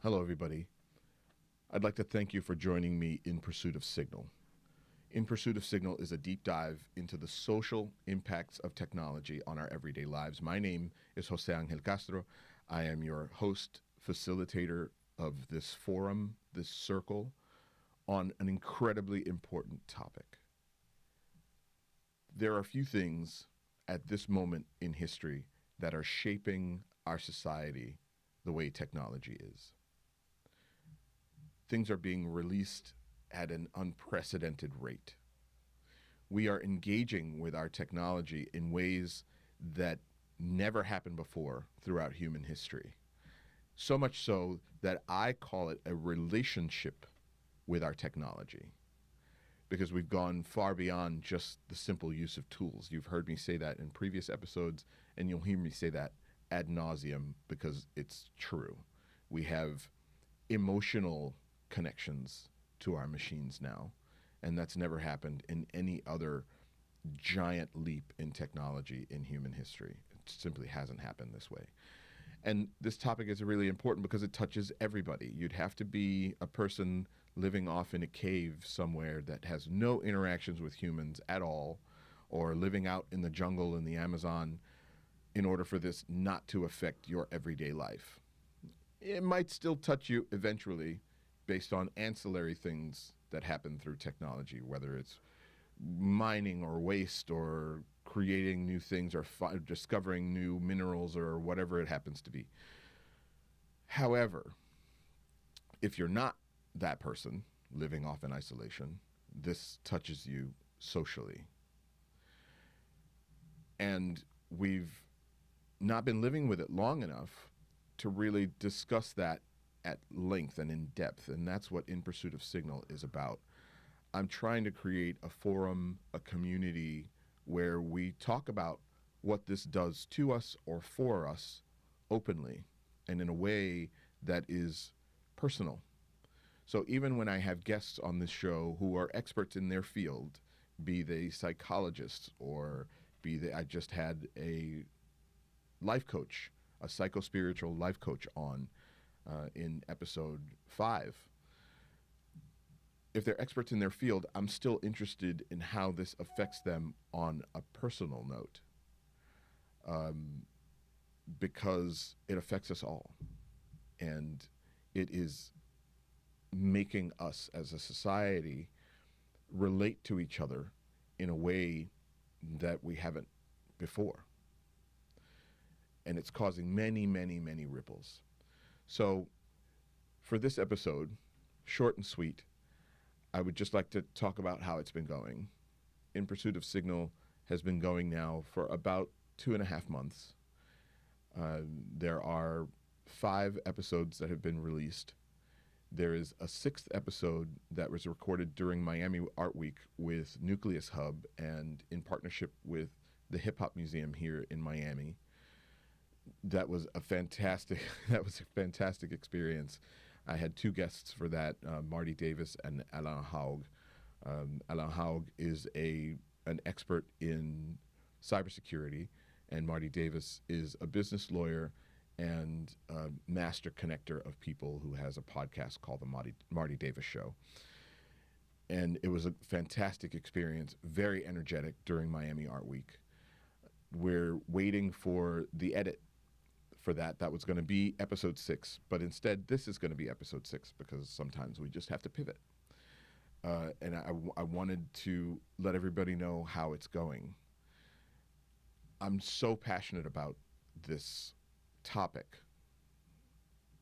Hello, everybody. I'd like to thank you for joining me in Pursuit of Signal. In Pursuit of Signal is a deep dive into the social impacts of technology on our everyday lives. My name is Jose Angel Castro. I am your host, facilitator of this forum, this circle, on an incredibly important topic. There are a few things at this moment in history that are shaping our society the way technology is. Things are being released at an unprecedented rate. We are engaging with our technology in ways that never happened before throughout human history. So much so that I call it a relationship with our technology, because we've gone far beyond just the simple use of tools. You've heard me say that in previous episodes, and you'll hear me say that ad nauseum because it's true. We have emotional connections to our machines now, and that's never happened in any other giant leap in technology in human history. It simply hasn't happened this way. And this topic is really important because it touches everybody. You'd have to be a person living off in a cave somewhere that has no interactions with humans at all, or living out in the jungle in the Amazon, in order for this not to affect your everyday life. It might still touch you eventually based on ancillary things that happen through technology, whether it's mining or waste or creating new things or discovering new minerals or whatever it happens to be. However, if you're not that person living off in isolation, this touches you socially. And we've not been living with it long enough to really discuss that at length and in depth, and that's what In Pursuit of Signal is about. I'm trying to create a forum, a community where we talk about what this does to us or for us openly and in a way that is personal. So even when I have guests on this show who are experts in their field, be they psychologists or I just had a life coach, a psychospiritual life coach on in episode 5. If they're experts in their field, I'm still interested in how this affects them on a personal note, because it affects us all. And it is making us as a society relate to each other in a way that we haven't before. And it's causing many, many, many ripples. So for this episode, short and sweet, I would just like to talk about how it's been going. In Pursuit of Signal has been going now for about 2.5 months. There are 5 episodes that have been released. There is a 6th episode that was recorded during Miami Art Week with Nucleus Hub and in partnership with the Hip Hop Museum here in Miami. That was a fantastic experience. I had 2 guests for that, Marty Davis and Alain Haug. Alain Haug is an expert in cybersecurity, and Marty Davis is a business lawyer and a master connector of people who has a podcast called The Marty Davis Show. And it was a fantastic experience, very energetic during Miami Art Week. We're waiting for the edit for that. That was going to be episode 6, but instead this is going to be episode 6 because sometimes we just have to pivot. And I wanted to let everybody know how it's going. I'm so passionate about this topic,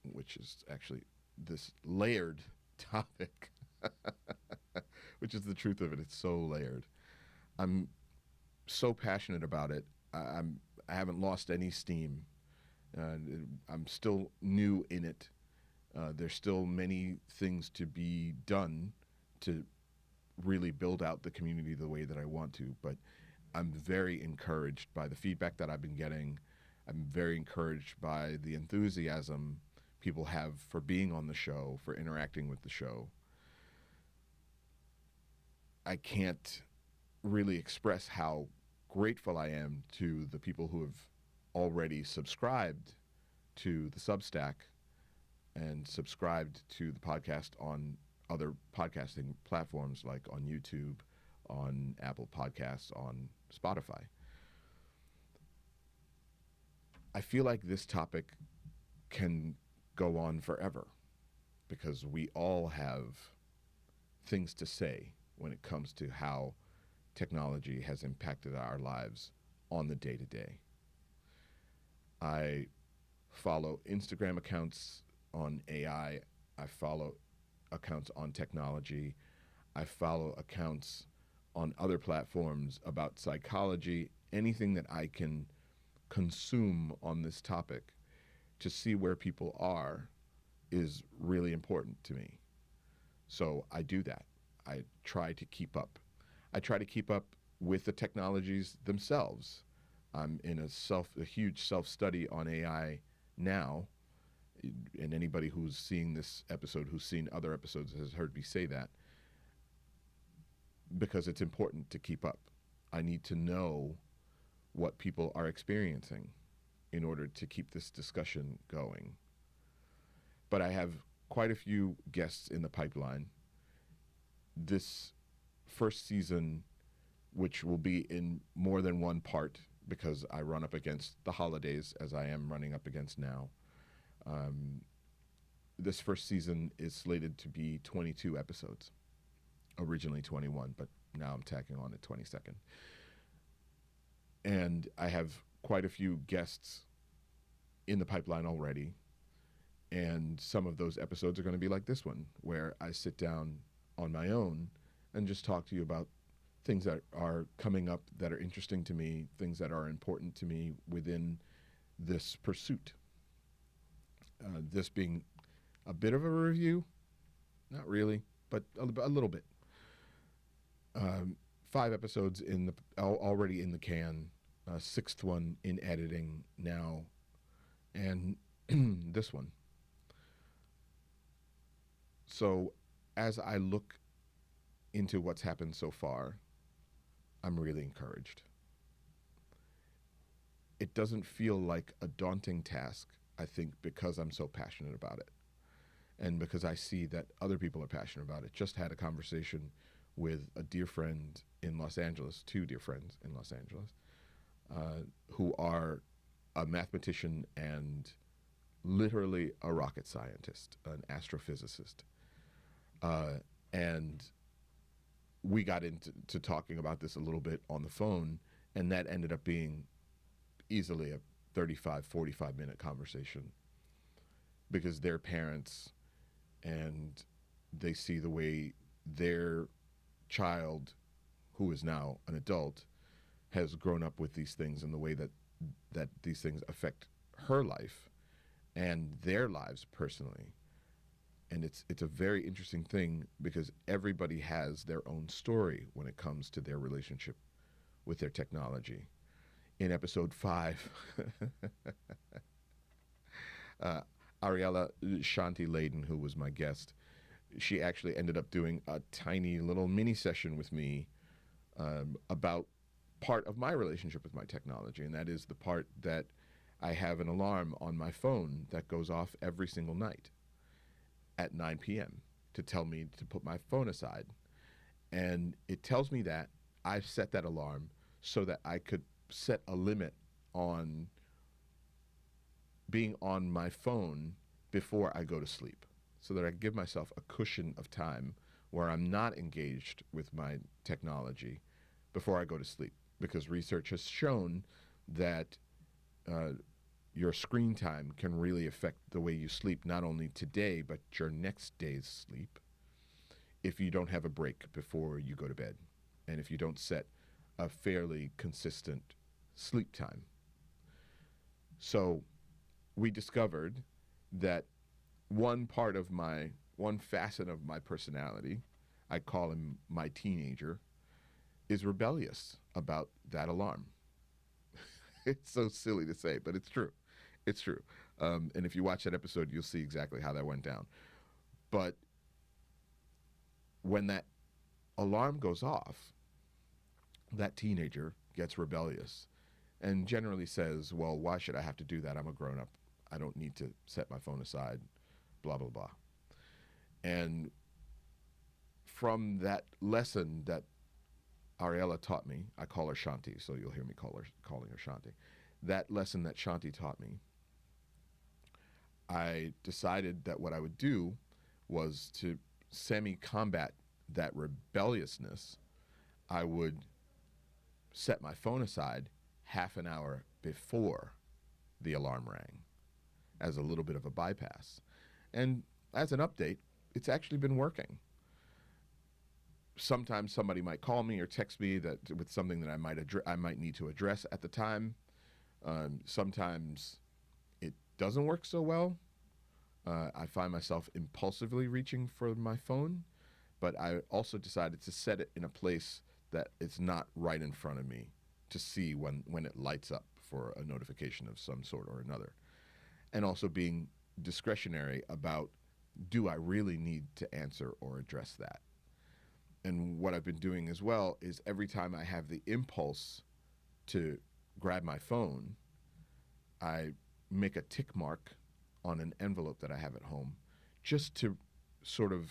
which is actually this layered topic, which is the truth of it. It's so layered. I'm so passionate about it. I haven't lost any steam. I'm still new in it. There's still many things to be done to really build out the community the way that I want to, but I'm very encouraged by the feedback that I've been getting. I'm very encouraged by the enthusiasm people have for being on the show, for interacting with the show. I can't really express how grateful I am to the people who have already subscribed to the Substack and subscribed to the podcast on other podcasting platforms like on YouTube, on Apple Podcasts, on Spotify. I feel like this topic can go on forever because we all have things to say when it comes to how technology has impacted our lives on the day to day. I follow Instagram accounts on AI. I follow accounts on technology. I follow accounts on other platforms about psychology, anything that I can consume on this topic to see where people are is really important to me. So I do that. I try to keep up. I try to keep up with the technologies themselves. I'm in a huge self-study on AI now, and anybody who's seeing this episode, who's seen other episodes, has heard me say that, because it's important to keep up. I need to know what people are experiencing in order to keep this discussion going. But I have quite a few guests in the pipeline. This first season, which will be in more than one part because I run up against the holidays as I am running up against now. This first season is slated to be 22 episodes. Originally 21, but now I'm tacking on the 22nd. And I have quite a few guests in the pipeline already. And some of those episodes are going to be like this one, where I sit down on my own and just talk to you about things that are coming up that are interesting to me, things that are important to me within this pursuit. This being a bit of a review, not really, but a little bit. 5 episodes already in the can, 6th one in editing now, and this one. So as I look into what's happened so far, I'm really encouraged. It doesn't feel like a daunting task, I think, because I'm so passionate about it. And because I see that other people are passionate about it. Just had a conversation with a dear friend in Los Angeles, 2 dear friends in Los Angeles, who are a mathematician and literally a rocket scientist, an astrophysicist. And we got into talking about this a little bit on the phone, and that ended up being easily a 35, 45-minute conversation because they're parents and they see the way their child, who is now an adult, has grown up with these things and the way that these things affect her life and their lives personally. And it's a very interesting thing because everybody has their own story when it comes to their relationship with their technology. In episode 5, Ariella Shanti Layden, who was my guest, she actually ended up doing a tiny little mini session with me about part of my relationship with my technology, and that is the part that I have an alarm on my phone that goes off every single night at 9 p.m. to tell me to put my phone aside. And it tells me that I've set that alarm so that I could set a limit on being on my phone before I go to sleep, so that I give myself a cushion of time where I'm not engaged with my technology before I go to sleep. Because research has shown that your screen time can really affect the way you sleep, not only today, but your next day's sleep, if you don't have a break before you go to bed, and if you don't set a fairly consistent sleep time. So we discovered that one facet of my personality, I call him my teenager, is rebellious about that alarm. It's so silly to say, but it's true. It's true. And if you watch that episode, you'll see exactly how that went down. But when that alarm goes off, that teenager gets rebellious and generally says, well, why should I have to do that? I'm a grown-up. I don't need to set my phone aside. blah, blah, blah. And from that lesson that Ariella taught me, I call her Shanti, so you'll hear me calling her Shanti. That lesson that Shanti taught me, I decided that what I would do was to semi-combat that rebelliousness. I would set my phone aside half an hour before the alarm rang as a little bit of a bypass. And as an update, it's actually been working. Sometimes somebody might call me or text me that with something that I might need to address at the time. Sometimes it doesn't work so well. I find myself impulsively reaching for my phone, but I also decided to set it in a place that it's not right in front of me to see when it lights up for a notification of some sort or another. And also being discretionary about, do I really need to answer or address that? And what I've been doing as well is every time I have the impulse to grab my phone, I make a tick mark on an envelope that I have at home just to sort of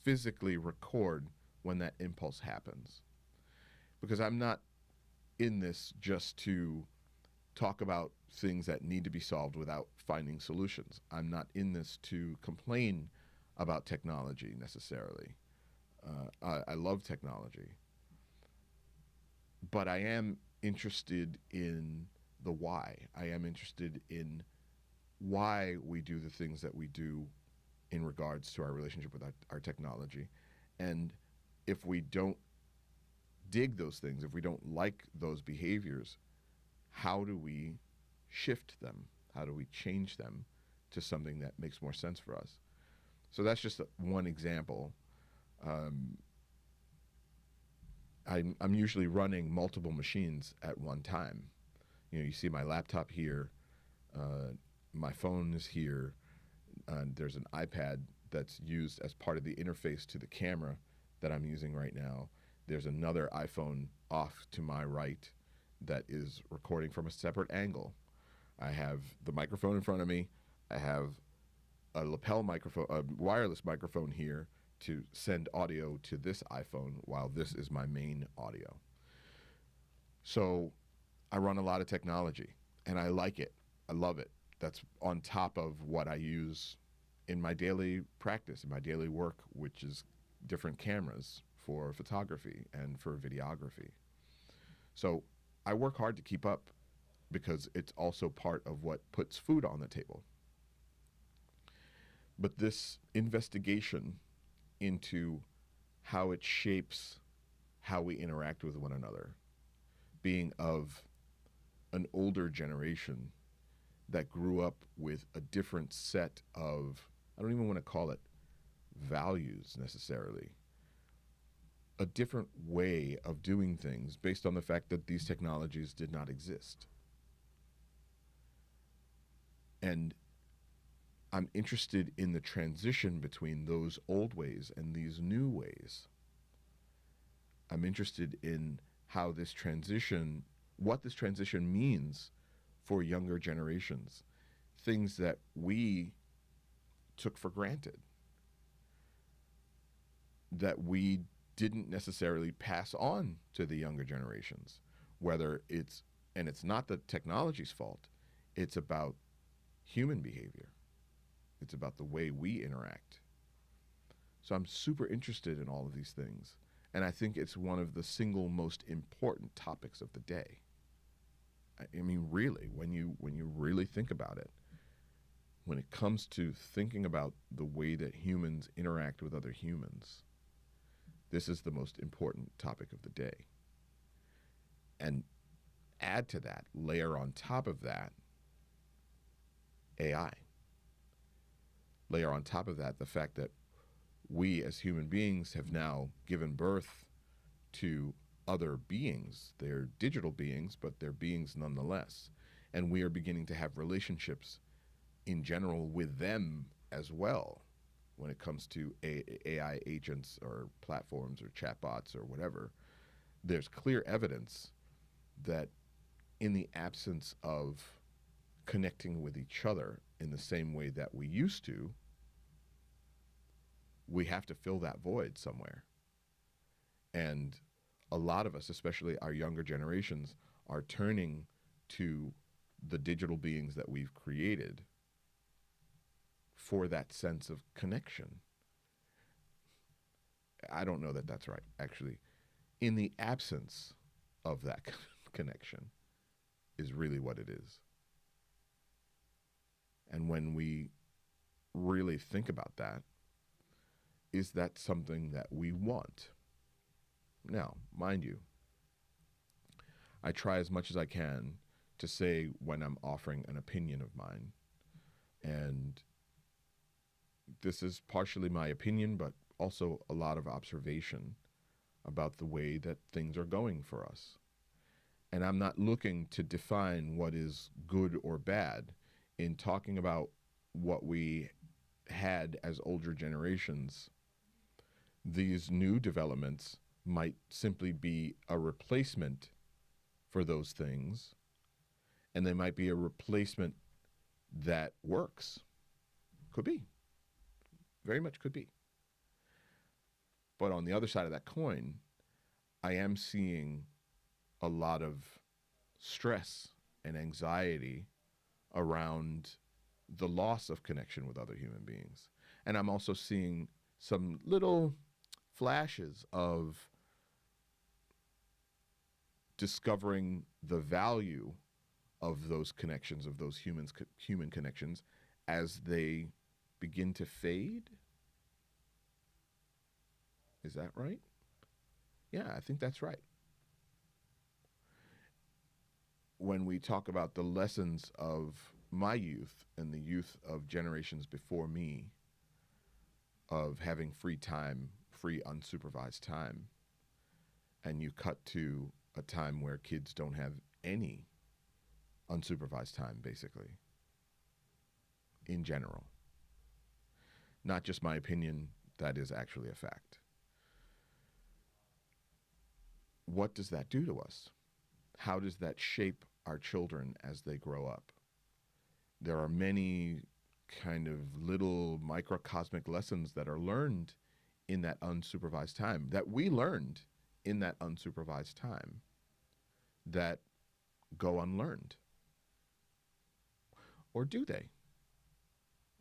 physically record when that impulse happens. Because I'm not in this just to talk about things that need to be solved without finding solutions. I'm not in this to complain about technology necessarily. I love technology, but I am interested in the why. I am interested in why we do the things that we do in regards to our relationship with our technology. And if we don't dig those things, if we don't like those behaviors, how do we shift them? How do we change them to something that makes more sense for us? So that's just one example. I'm usually running multiple machines at one time. You know, you see my laptop here, my phone is here, and there's an iPad that's used as part of the interface to the camera that I'm using right now. There's another iPhone off to my right that is recording from a separate angle. I have the microphone in front of me. I have a lapel microphone, a wireless microphone here to send audio to this iPhone while this is my main audio. So I run a lot of technology and I like it. I love it. That's on top of what I use in my daily practice, in my daily work, which is different cameras for photography and for videography. So I work hard to keep up because it's also part of what puts food on the table. But this investigation into how it shapes how we interact with one another, being of an older generation that grew up with a different set of, I don't even want to call it values necessarily, a different way of doing things based on the fact that these technologies did not exist. And I'm interested in the transition between those old ways and these new ways. I'm interested in how this transition, what this transition means for younger generations, things that we took for granted, that we didn't necessarily pass on to the younger generations, whether it's, and it's not the technology's fault, it's about human behavior. It's about the way we interact. So I'm super interested in all of these things. And I think it's one of the single most important topics of the day. I mean, really, when you really think about it, when it comes to thinking about the way that humans interact with other humans, this is the most important topic of the day. And add to that, layer on top of that, AI. Layer on top of that the fact that we as human beings have now given birth to other beings. They're digital beings, but they're beings nonetheless. And we are beginning to have relationships in general with them as well when it comes to AI agents or platforms or chatbots or whatever. There's clear evidence that in the absence of connecting with each other in the same way that we used to, we have to fill that void somewhere. And a lot of us, especially our younger generations, are turning to the digital beings that we've created for that sense of connection. I don't know that that's right, actually. In the absence of that connection is really what it is. And when we really think about that, is that something that we want? Now, mind you, I try as much as I can to say when I'm offering an opinion of mine. And this is partially my opinion, but also a lot of observation about the way that things are going for us. And I'm not looking to define what is good or bad in talking about what we had as older generations. These new developments might simply be a replacement for those things, and they might be a replacement that works. Could be. Very much could be. But on the other side of that coin, I am seeing a lot of stress and anxiety around the loss of connection with other human beings. And I'm also seeing some little flashes of discovering the value of those connections, of those human connections, as they begin to fade. Is that right? Yeah, I think that's right. When we talk about the lessons of my youth and the youth of generations before me, of having free time, free unsupervised time, and you cut to a time where kids don't have any unsupervised time, basically, in general. Not just my opinion, that is actually a fact. What does that do to us? How does that shape our children as they grow up? There are many kind of little microcosmic lessons that are learned in that unsupervised time, that we learned in that unsupervised time, that go unlearned. Or do they?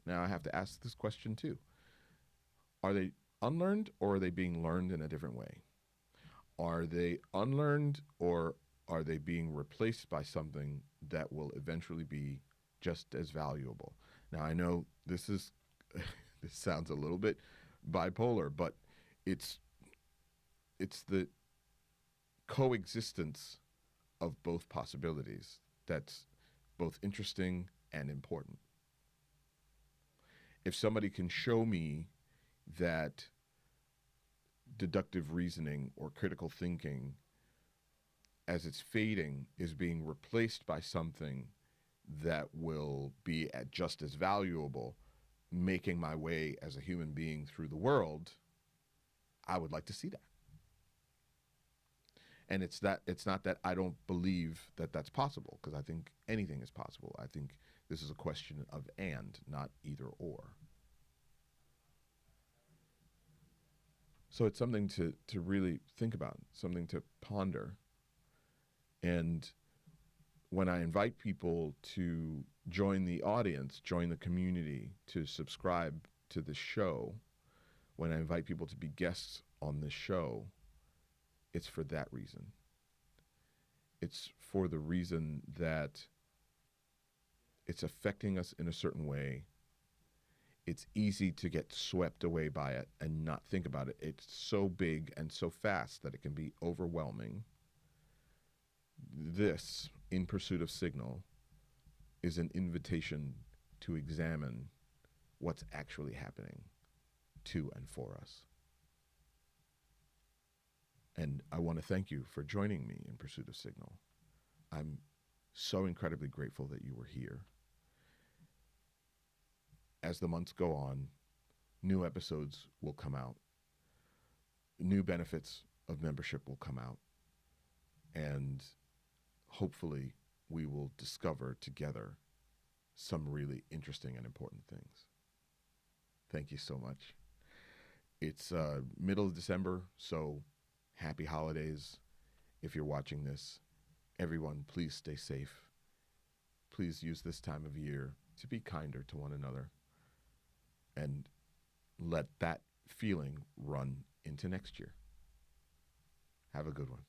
Now I have to ask this question too. Are they unlearned, or are they being learned in a different way? Are they unlearned, or are they being replaced by something that will eventually be just as valuable? Now I know this sounds a little bit bipolar, but it's the coexistence of both possibilities that's both interesting and important. If somebody can show me that deductive reasoning or critical thinking, as it's fading, is being replaced by something that will be just as valuable, making my way as a human being through the world, I would like to see that. And it's not that I don't believe that that's possible, because I think anything is possible. I think this is a question of and, not either or. So it's something to really think about, something to ponder. And when I invite people to join the audience, join the community, to subscribe to the show, when I invite people to be guests on this show, it's for that reason. It's for the reason that it's affecting us in a certain way. It's easy to get swept away by it and not think about it. It's so big and so fast that it can be overwhelming. This, In Pursuit of Signal, is an invitation to examine what's actually happening to and for us. And I want to thank you for joining me in Pursuit of Signal. I'm so incredibly grateful that you were here. As the months go on, new episodes will come out. New benefits of membership will come out. And hopefully we will discover together some really interesting and important things. Thank you so much. It's middle of December, so happy holidays. If you're watching this, everyone, please stay safe. Please use this time of year to be kinder to one another and let that feeling run into next year. Have a good one.